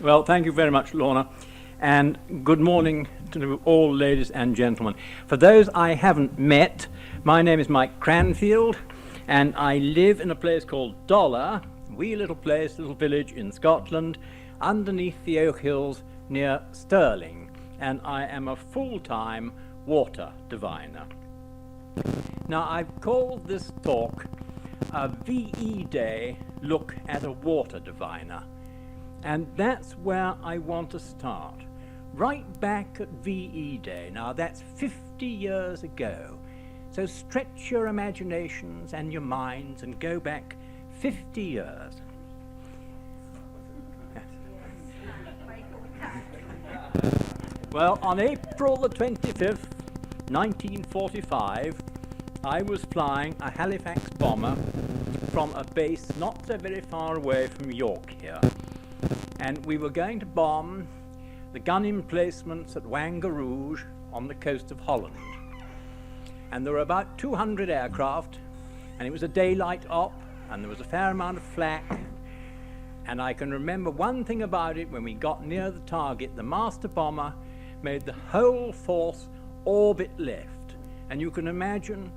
Well, thank you very much, Lorna, and good morning to all ladies and gentlemen. For those I haven't met, my name is Mike Cranfield, and I live in a place called Dollar, wee little place, little village in Scotland, underneath the Oak Hills near Stirling, and I am a full-time water diviner. Now, I've called this talk a VE Day look at a water diviner. And that's where I want to start, right back at VE Day. Now that's 50 years ago. So stretch your imaginations and your minds and go back 50 years. Well, on April the 25th, 1945, I was flying a Halifax bomber from a base not so very far away from York here. And we were going to bomb the gun emplacements at Wangarooge on the coast of Holland. And there were about 200 aircraft, and it was a daylight op, and there was a fair amount of flak. And I can remember one thing about it: when we got near the target, the master bomber made the whole force orbit left. And you can imagine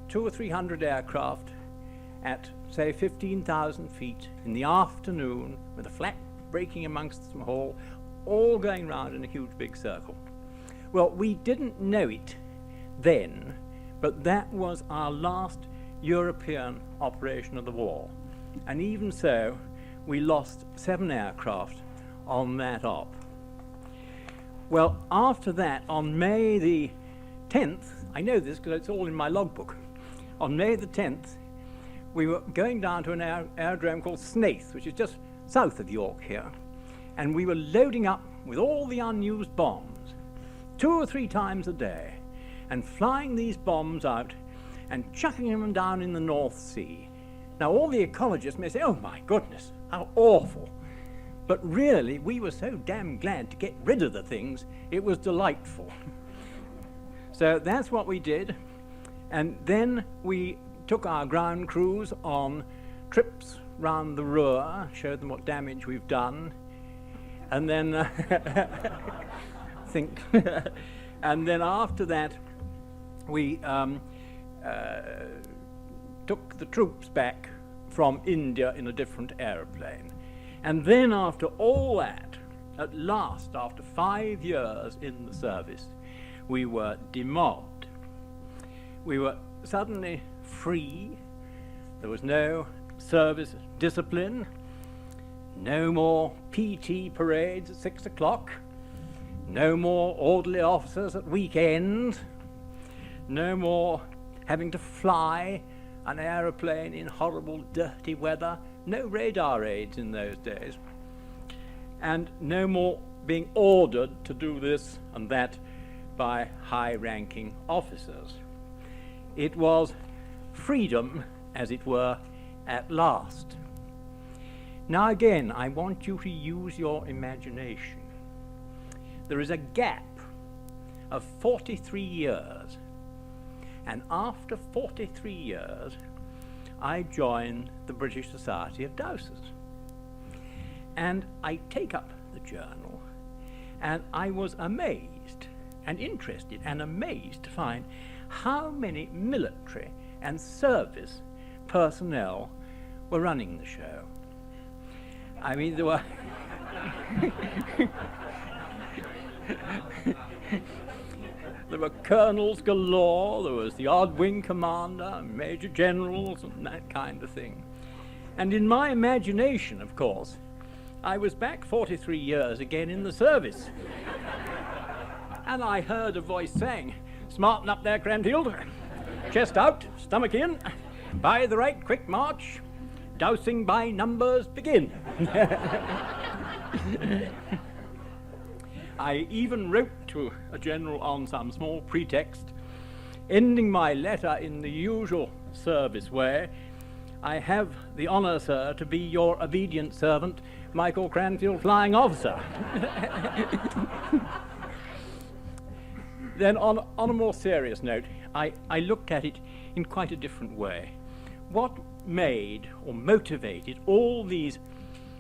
200 or 300 aircraft at, say, 15,000 feet in the afternoon with a flak breaking amongst them all going round in a huge big circle. Well, we didn't know it then, but that was our last European operation of the war. And even so, we lost 7 aircraft on that op. Well, after that, on May the 10th, I know this because it's all in my logbook, on May the 10th, we were going down to an aerodrome called Snaith, which is just south of York here, and we were loading up with all the unused bombs 2 or 3 times a day and flying these bombs out and chucking them down in the North Sea. Now all the ecologists may say, oh my goodness, how awful, but really we were so damn glad to get rid of the things, it was delightful. So that's what we did, and then we took our ground crews on trips round the Ruhr, showed them what damage we've done, and then and then after that we took the troops back from India in a different aeroplane. And then after all that, at last, after 5 years in the service, we were demobbed. We were suddenly free. There was no service discipline, no more PT parades at 6 o'clock, no more orderly officers at weekends, no more having to fly an aeroplane in horrible dirty weather, no radar aids in those days, and no more being ordered to do this and that by high-ranking officers. It was freedom, as it were, at last. Now again, I want you to use your imagination. There is a gap of 43 years, and after 43 years, I joined the British Society of Dowsers. And I take up the journal, and I was amazed and interested and amazed to find how many military and service personnel were running the show. I mean, there were there were colonels galore, there was the odd wing commander, major generals, and that kind of thing. And in my imagination, of course, I was back 43 years again in the service. And I heard a voice saying, "Smarten up there, Cranfield. Chest out, stomach in. By the right, quick march. Dowsing by numbers, begin." I even wrote to a general on some small pretext, ending my letter in the usual service way. "I have the honor, sir, to be your obedient servant, Michael Cranfield, flying officer." Then on a more serious note, I looked at it in quite a different way. What made or motivated all these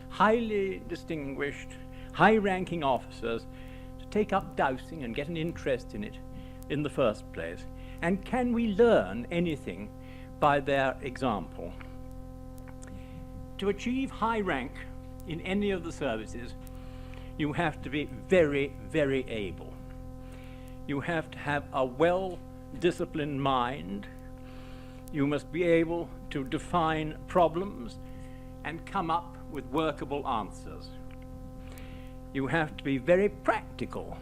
highly distinguished, high-ranking officers to take up dowsing and get an interest in it in the first place? And can we learn anything by their example? To achieve high rank in any of the services, you have to be very, very able. You have to have a well-disciplined mind. You must be able to define problems and come up with workable answers. You have to be very practical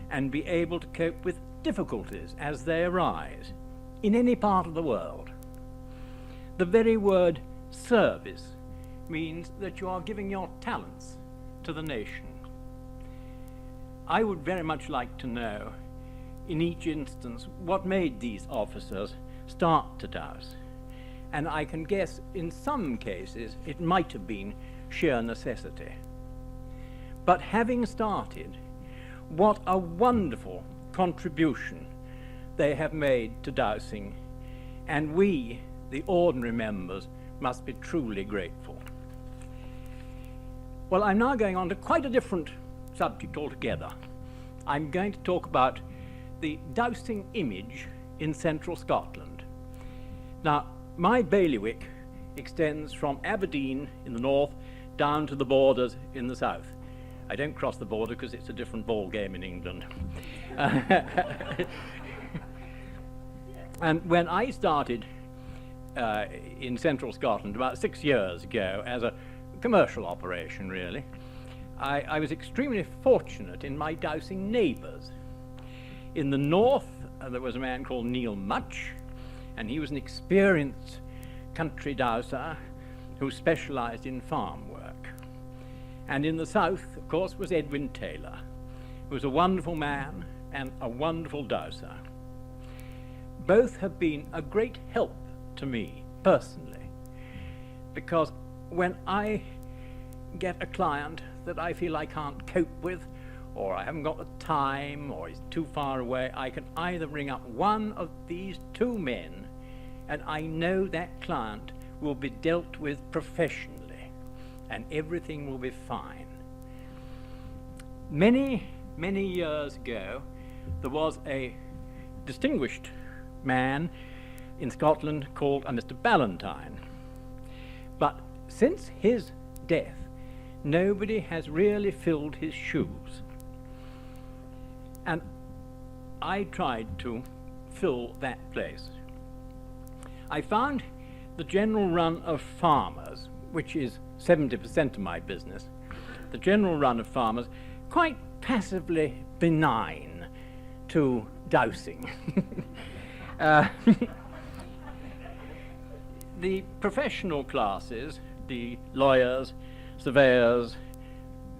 and be able to cope with difficulties as they arise in any part of the world. The very word service means that you are giving your talents to the nation. I would very much like to know, in each instance, what made these officers start to douse. And I can guess in some cases it might have been sheer necessity. But having started, what a wonderful contribution they have made to dowsing, and we, the ordinary members, must be truly grateful. Well, I'm now going on to quite a different subject altogether. I'm going to talk about the dowsing image in central Scotland. Now, my bailiwick extends from Aberdeen in the north down to the borders in the south. I don't cross the border because it's a different ball game in England. And when I started in central Scotland about 6 years ago as a commercial operation, really, I was extremely fortunate in my dowsing neighbours. In the north, there was a man called Neil Much, and he was an experienced country dowser who specialised in farm work. And in the south, of course, was Edwin Taylor, who was a wonderful man and a wonderful dowser. Both have been a great help to me personally, because when I get a client that I feel I can't cope with, or I haven't got the time, or he's too far away, I can either ring up one of these two men and I know that client will be dealt with professionally and everything will be fine. Many, many years ago, there was a distinguished man in Scotland called a Mr. Ballantyne. But since his death, nobody has really filled his shoes. And I tried to fill that place. I found the general run of farmers, which is 70% of my business, the general run of farmers quite passively benign to dowsing. The professional classes, the lawyers, surveyors,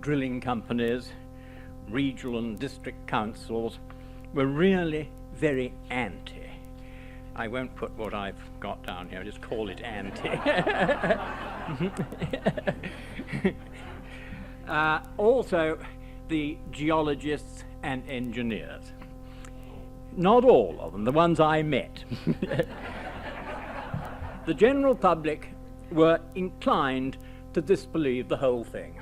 drilling companies, regional and district councils, were really very anti. I won't put what I've got down here, just call it anti. Also, the geologists and engineers. Not all of them, the ones I met. The general public were inclined to disbelieve the whole thing.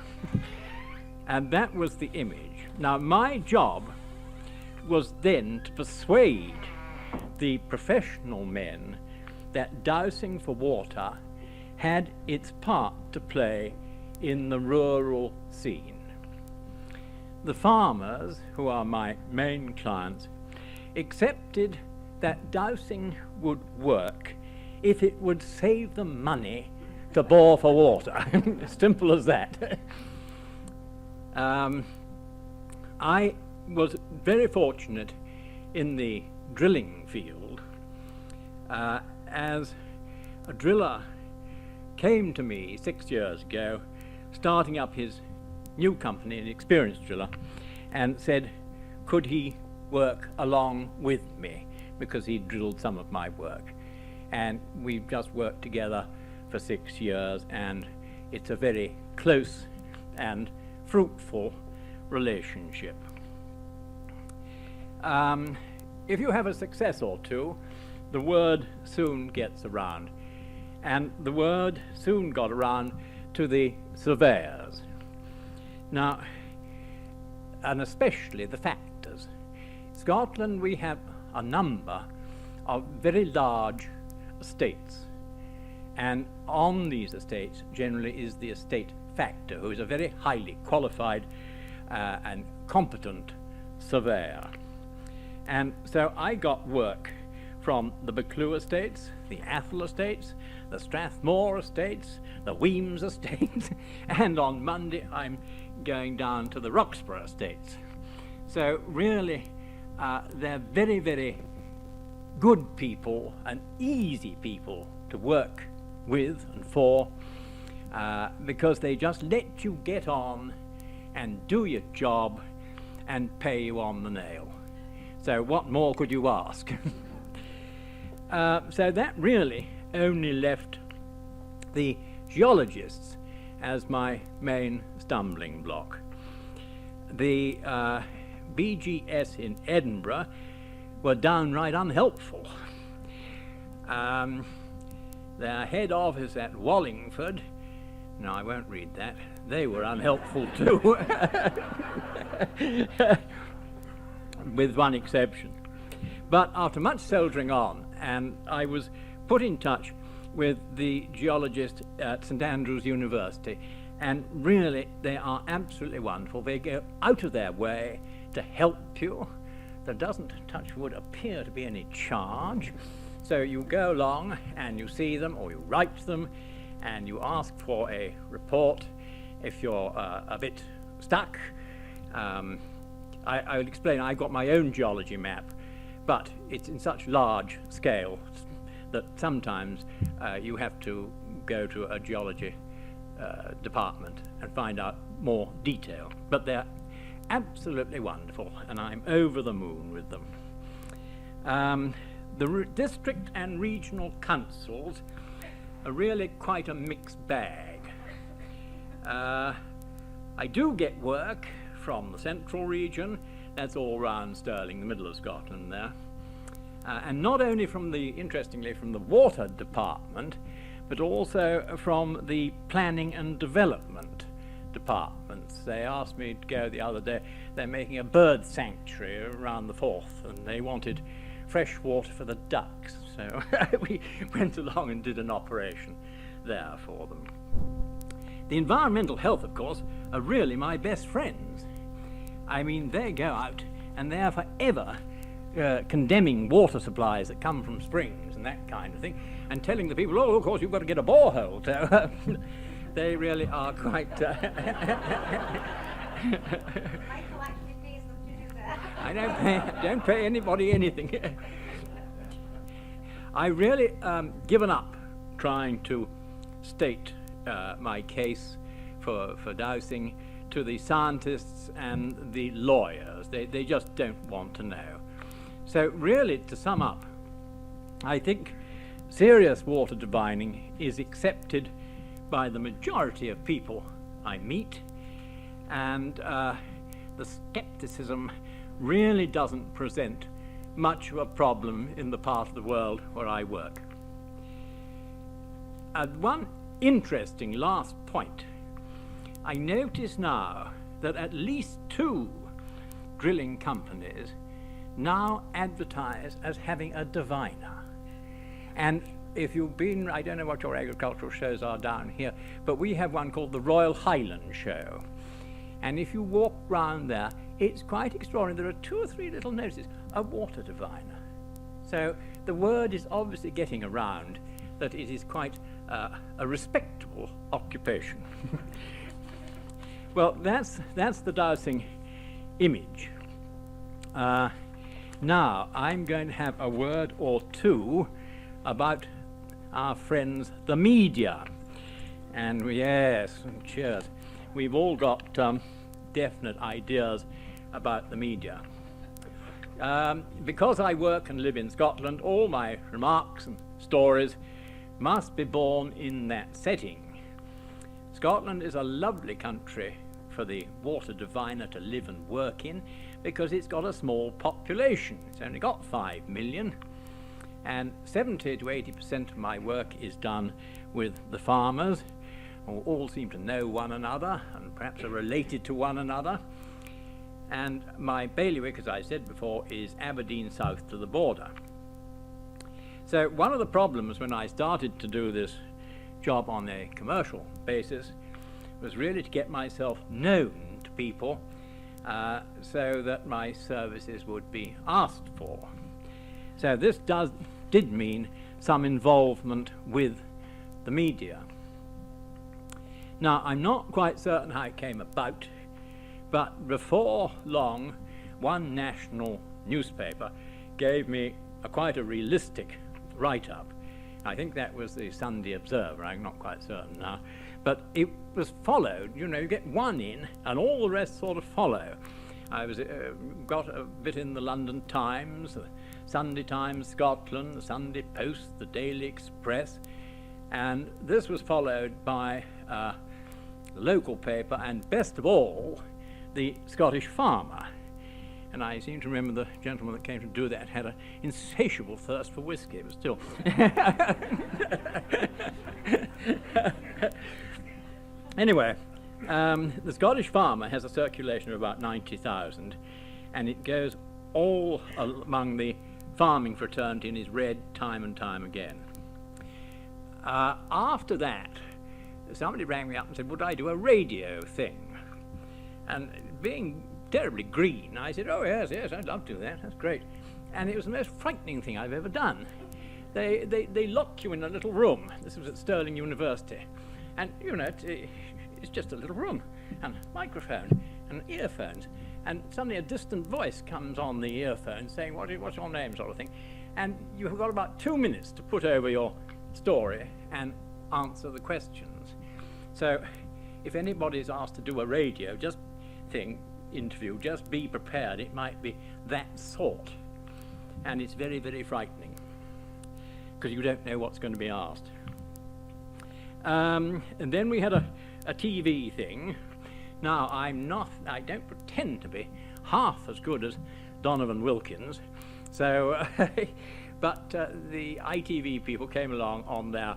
And that was the image. Now, my job was then to persuade the professional men that dowsing for water had its part to play in the rural scene. The farmers, who are my main clients, accepted that dowsing would work if it would save them money to bore for water. Simple as that. I was very fortunate in the drilling field, as a driller came to me 6 years ago, starting up his new company, an experienced driller, and said, could he work along with me, because he drilled some of my work. And we've just worked together for 6 years, and it's a very close and fruitful relationship. If you have a success or two, the word soon gets around. And the word soon got around to the surveyors. Now, and especially the factors. In Scotland we have a number of very large estates, and on these estates generally is the estate factor, who is a very highly qualified and competent surveyor. And so I got work from the Buccleuch estates, the Athol estates, the Strathmore estates, the Wemyss estates, and on Monday I'm going down to the Roxburgh estates. So really they're very, very good people and easy people to work with and for, because they just let you get on and do your job and pay you on the nail. So what more could you ask? So that really only left the geologists as my main stumbling block. The BGS in Edinburgh were downright unhelpful. Their head office at Wallingford, no, I won't read that, they were unhelpful too, with one exception. But after much soldiering on, and I was put in touch with the geologist at St Andrews University, and really they are absolutely wonderful. They go out of their way to help you. There doesn't, touch wood, appear to be any charge. So you go along and you see them, or you write them, and you ask for a report if you're a bit stuck. I'll explain, I've got my own geology map, but it's in such large scale that sometimes you have to go to a geology department and find out more detail. But they're absolutely wonderful, and I'm over the moon with them. The district and regional councils are really quite a mixed bag. I do get work from the central region, that's all round Stirling, the middle of Scotland there. And not only from the, interestingly, from the water department, but also from the planning and development departments. They asked me to go the other day, they're making a bird sanctuary around the Forth, and they wanted fresh water for the ducks. So we went along and did an operation there for them. The environmental health, of course, are really my best friends. I mean, they go out and they're forever condemning water supplies that come from springs and that kind of thing, and telling the people, oh, of course, you've got to get a borehole. So they really are quite... Michael actually pays them to do that. I don't pay anybody anything. I really given up trying to state my case for dowsing to the scientists and the lawyers. They just don't want to know. So really, to sum up, I think serious water divining is accepted by the majority of people I meet, and the skepticism really doesn't present much of a problem in the part of the world where I work. One interesting last point. I notice now that at least 2 drilling companies now advertise as having a diviner. And if you've been, I don't know what your agricultural shows are down here, but we have one called the Royal Highland Show. And if you walk round there, it's quite extraordinary. There are 2 or 3 little notices, a water diviner. So the word is obviously getting around that it is quite a respectable occupation. Well, that's the dowsing image. Now, I'm going to have a word or two about our friends, the media. And yes, cheers. We've all got definite ideas about the media. Because I work and live in Scotland, all my remarks and stories must be born in that setting. Scotland is a lovely country for the water diviner to live and work in, because it's got a small population. It's only got 5 million, and 70 to 80% of my work is done with the farmers, who all seem to know one another and perhaps are related to one another. And my bailiwick, as I said before, is Aberdeen south to the border. So one of the problems when I started to do this job on a commercial basis was really to get myself known to people so that my services would be asked for. So this did mean some involvement with the media. Now, I'm not quite certain how it came about, but before long, one national newspaper gave me quite a realistic write-up. I think that was the Sunday Observer, I'm not quite certain now. But it was followed, you know, you get one in and all the rest sort of follow. I was got a bit in the London Times, the Sunday Times Scotland, the Sunday Post, the Daily Express, and this was followed by the local paper and, best of all, the Scottish Farmer. And I seem to remember the gentleman that came to do that had an insatiable thirst for whiskey, but still. Anyway, the Scottish Farmer has a circulation of about 90,000, and it goes all among the farming fraternity and is read time and time again. After that, somebody rang me up and said, would I do a radio thing? And being terribly green, I said, oh yes, I'd love to do that, that's great. And it was the most frightening thing I've ever done. They lock you in a little room. This was at Stirling University. And, you know, it's just a little room, and a microphone, and earphones. And suddenly a distant voice comes on the earphone saying, what's your name, sort of thing. And you've got about 2 minutes to put over your story and answer the questions. So if anybody's asked to do a radio interview, just be prepared. It might be that sort. And it's very, very frightening, because you don't know what's going to be asked. And then we had a TV thing. Now, I don't pretend to be half as good as Donovan Wilkins, so, but the ITV people came along on their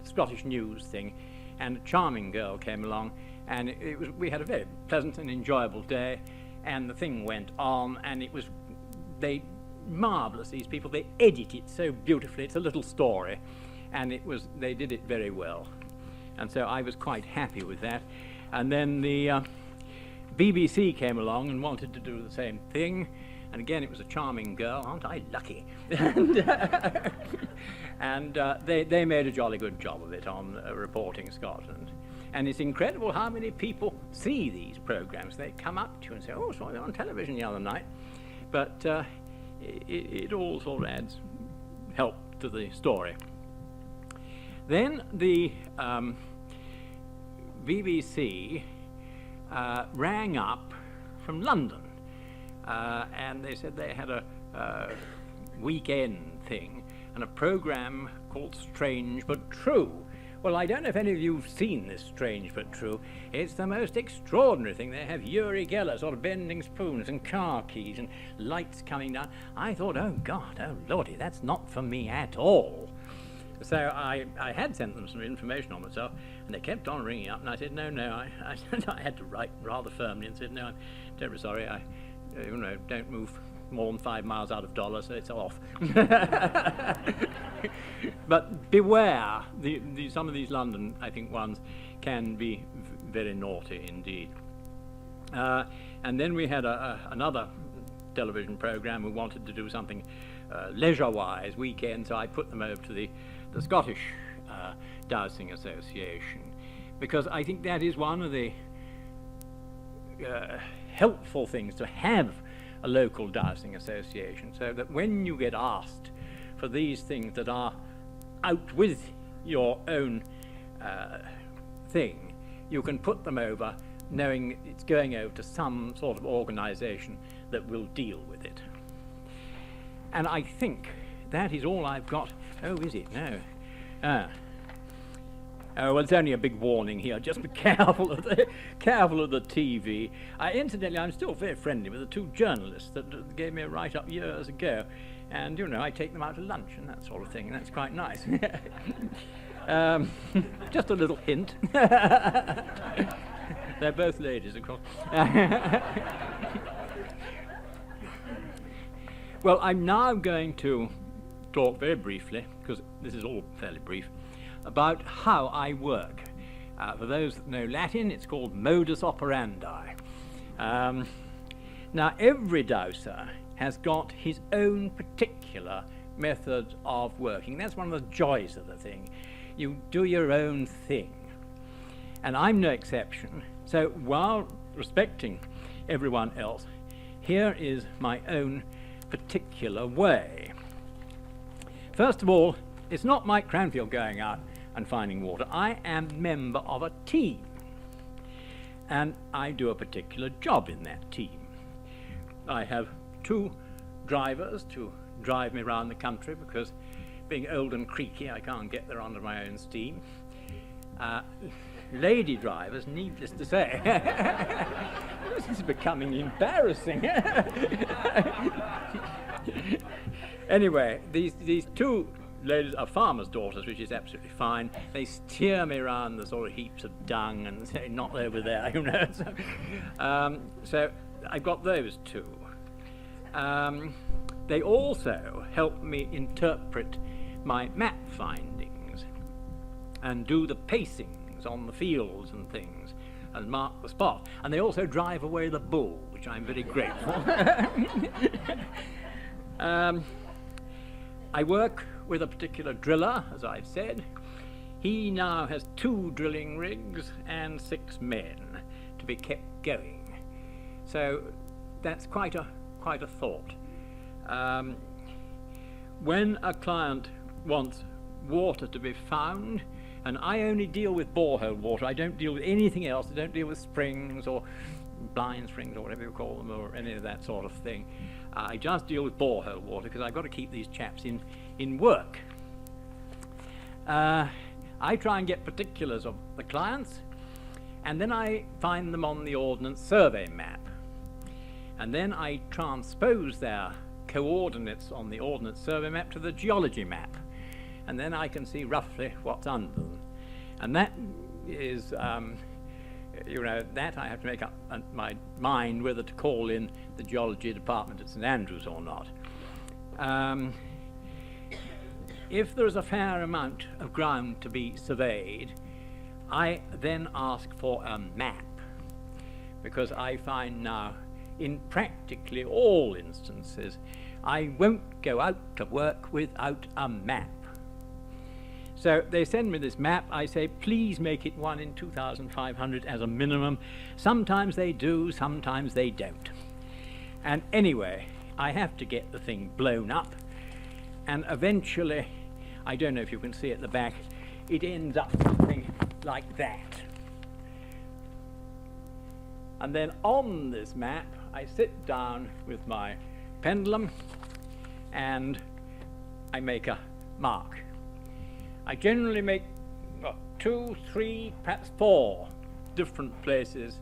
Scottish news thing, and a charming girl came along, and we had a very pleasant and enjoyable day, and the thing went on, and marvellous, these people, they edit it so beautifully. It's a little story, and they did it very well, and so I was quite happy with that. And then the BBC came along and wanted to do the same thing, and again it was a charming girl. Aren't I lucky? And they made a jolly good job of it on reporting Scotland. And it's incredible how many people see these programs. They come up to you and say, oh, saw it on television the other night. But it all sort of adds help to the story. Then the BBC rang up from London, and they said they had a weekend thing and a program called Strange But True. Well, I don't know if any of you have seen this Strange But True. It's the most extraordinary thing. They have Uri Geller sort of bending spoons and car keys and lights coming down. I thought, oh God, oh Lordy, that's not for me at all. So I had sent them some information on myself, and they kept on ringing up, and I said, no, I had to write rather firmly and said, no, I'm terribly sorry, I don't move more than 5 miles out of Dollar, so it's off. But beware, some of these London, I think, ones can be very naughty indeed. And then we had another television program who wanted to do something leisure-wise weekend, so I put them over to the Scottish Dowsing Association, because I think that is one of the helpful things to have a local dowsing association, so that when you get asked for these things that are out with your own thing, you can put them over knowing it's going over to some sort of organization that will deal with it. And I think that is all I've got. Oh, is it? No. Oh, well, it's only a big warning here. Just be careful of the TV. Incidentally, I'm still very friendly with the two journalists that gave me a write-up years ago, and I take them out to lunch and that sort of thing, and that's quite nice. Just a little hint. They're both ladies, of course. Well, I'm now going to talk very briefly, because this is all fairly brief, about how I work. For those that know Latin, it's called modus operandi. Now, every dowser has got his own particular method of working. That's one of the joys of the thing. You do your own thing. And I'm no exception. So while respecting everyone else, here is my own particular way. First of all, it's not Mike Cranfield going out and finding water. I am member of a team. And I do a particular job in that team. I have 2 drivers to drive me around the country because being old and creaky I can't get there under my own steam. Lady drivers, needless to say. This is becoming embarrassing. Anyway, these 2 ladies are farmers' daughters, which is absolutely fine. They steer me around the sort of heaps of dung and say, not over there, you know. So I've got those 2. They also help me interpret my map findings and do the pacings on the fields and things and mark the spot. And they also drive away the bull, which I'm very grateful. I work with a particular driller, as I've said. He now has 2 drilling rigs and 6 men to be kept going. So that's quite a thought. When a client wants water to be found, and I only deal with borehole water, I don't deal with anything else. I don't deal with springs or blind springs or whatever you call them, or any of that sort of thing. I just deal with borehole water because I've got to keep these chaps in work. I try and get particulars of the clients, and then I find them on the Ordnance Survey map. And then I transpose their coordinates on the Ordnance Survey map to the geology map. And then I can see roughly what's under them. And that is, that I have to make up my mind whether to call in the geology department at St Andrews or not. If there is a fair amount of ground to be surveyed, I then ask for a map, because I find now in practically all instances I won't go out to work without a map. So they send me this map. I say, please make it 1 in 2,500 as a minimum. Sometimes they do, sometimes they don't. And anyway, I have to get the thing blown up, and eventually, I don't know if you can see at the back, it ends up something like that. And then on this map, I sit down with my pendulum and I make a mark. I generally make 2, 3, perhaps 4 different places.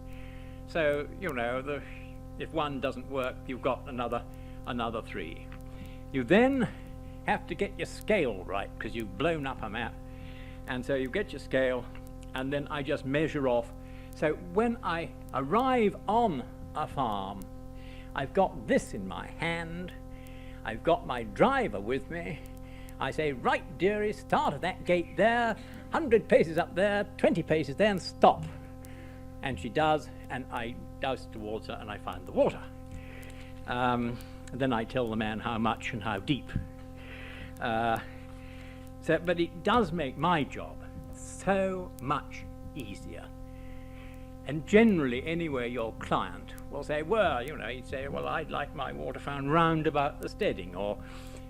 So, if one doesn't work, you've got another 3. You then have to get your scale right, because you've blown up a map. And so you get your scale, and then I just measure off. So when I arrive on a farm, I've got this in my hand, I've got my driver with me. I say, right, dearie, start at that gate there, 100 paces up there, 20 paces there, and stop. And she does, and I douse towards her, and I find the water. Then I tell the man how much and how deep. But it does make my job so much easier. And generally, anyway, your client will say, well, he'd say, well, I'd like my water found round about the steading, or,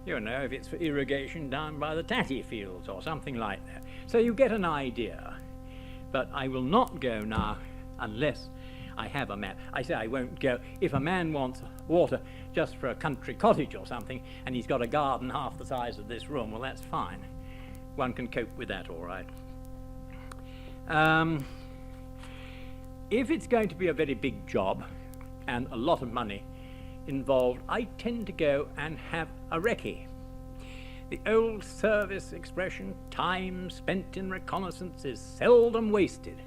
if it's for irrigation, down by the tatty fields, or something like that. So you get an idea. But I will not go now unless I have a map. I say I won't go. If a man wants water just for a country cottage or something, and he's got a garden half the size of this room, well, that's fine. One can cope with that all right. If it's going to be a very big job and a lot of money involved, I tend to go and have a recce. The old service expression, time spent in reconnaissance is seldom wasted.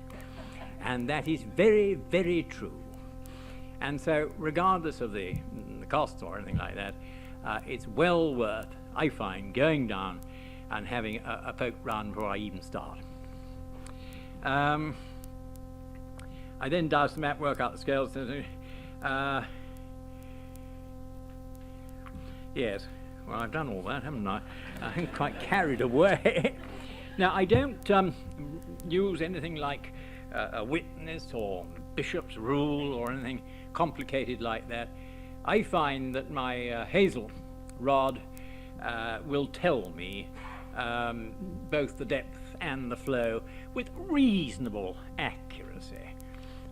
And that is very, very true. And so, regardless of the cost or anything like that, it's well worth, I find, going down and having a poke round before I even start. I then douse the map, work out the scales. Yes, well, I've done all that, haven't I? I'm quite carried away. Now, I don't use anything like a witness or bishop's rule or anything complicated like that. I find that my hazel rod will tell me both the depth and the flow with reasonable accuracy.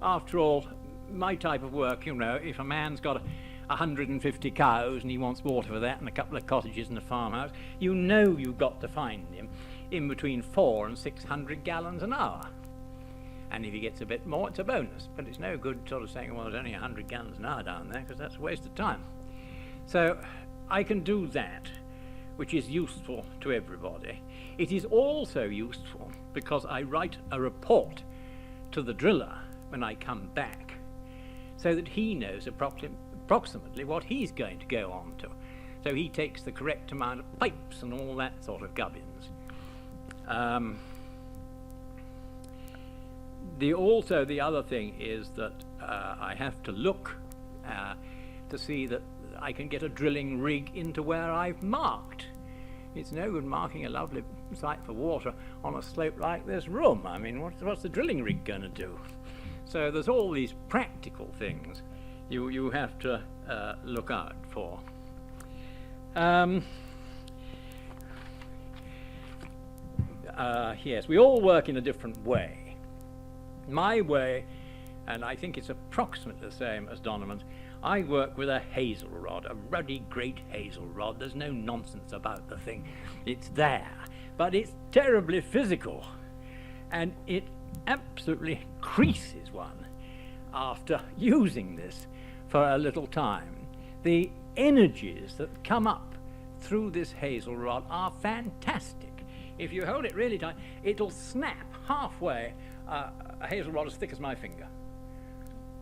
After all, my type of work, you know, if a man's got 150 cows and he wants water for that and a couple of cottages and a farmhouse, you know you've got to find him in between 400 and 600 gallons an hour. And if he gets a bit more, it's a bonus. But it's no good sort of saying, well, there's only 100 gallons an hour down there, because that's a waste of time. So I can do that, which is useful to everybody. It is also useful because I write a report to the driller when I come back, so that he knows approximately what he's going to go on to. So he takes the correct amount of pipes and all that sort of gubbins. The other thing is that I have to look to see that I can get a drilling rig into where I've marked. It's no good marking a lovely site for water on a slope like this room. I mean, what's the drilling rig going to do? So there's all these practical things you have to look out for. Yes, we all work in a different way. My way, and I think it's approximately the same as Donovan's, I work with a hazel rod, a ruddy great hazel rod. There's no nonsense about the thing. It's there, but it's terribly physical, and it absolutely creases one after using this for a little time. The energies that come up through this hazel rod are fantastic. If you hold it really tight, it'll snap halfway a hazel rod as thick as my finger.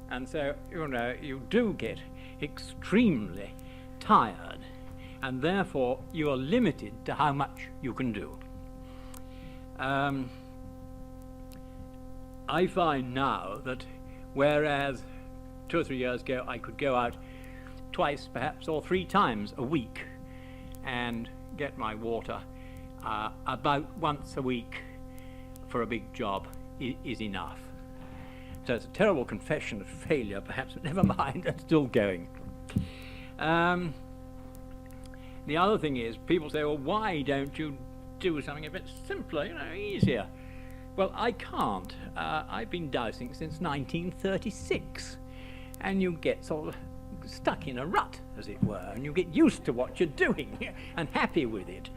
And so, you know, you do get extremely tired, and therefore you are limited to how much you can do. I find now that whereas 2 or 3 years ago I could go out twice perhaps or 3 times a week and get my water, about once a week for a big job is enough. So it's a terrible confession of failure perhaps, but never mind, I'm still going. The other thing is, people say, well, why don't you do something a bit simpler, you know, easier? Well, I can't. I've been dowsing since 1936, and you get sort of stuck in a rut, as it were, and you get used to what you're doing and happy with it.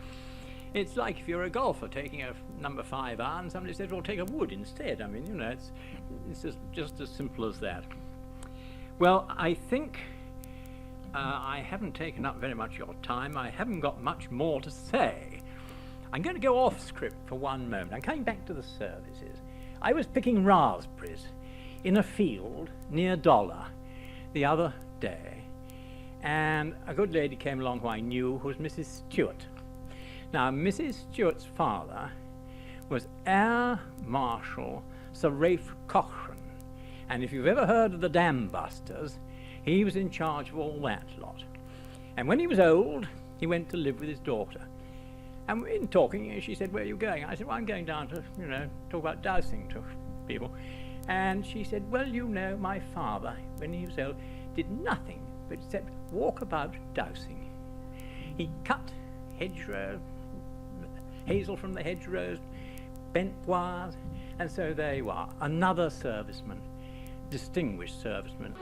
It's like if you're a golfer taking a number 5 iron, somebody says, well, take a wood instead. I mean, you know, it's just as simple as that. Well, I think I haven't taken up very much of your time. I haven't got much more to say. I'm going to go off script for one moment. I'm coming back to the services. I was picking raspberries in a field near Dollar the other day, and a good lady came along who I knew, who was Mrs. Stewart. Now, Mrs. Stewart's father was Air Marshal Sir Ralph Cochrane, and if you've ever heard of the Dam Busters, he was in charge of all that lot. And when he was old, he went to live with his daughter. And in talking, she said, where are you going? I said, well, I'm going down to, you know, talk about dowsing to people. And she said, well, you know, my father, when he was old, did nothing but except walk about dowsing. He cut hedgerow, hazel from the hedgerows, bent wires, and so there you are, another serviceman, distinguished serviceman.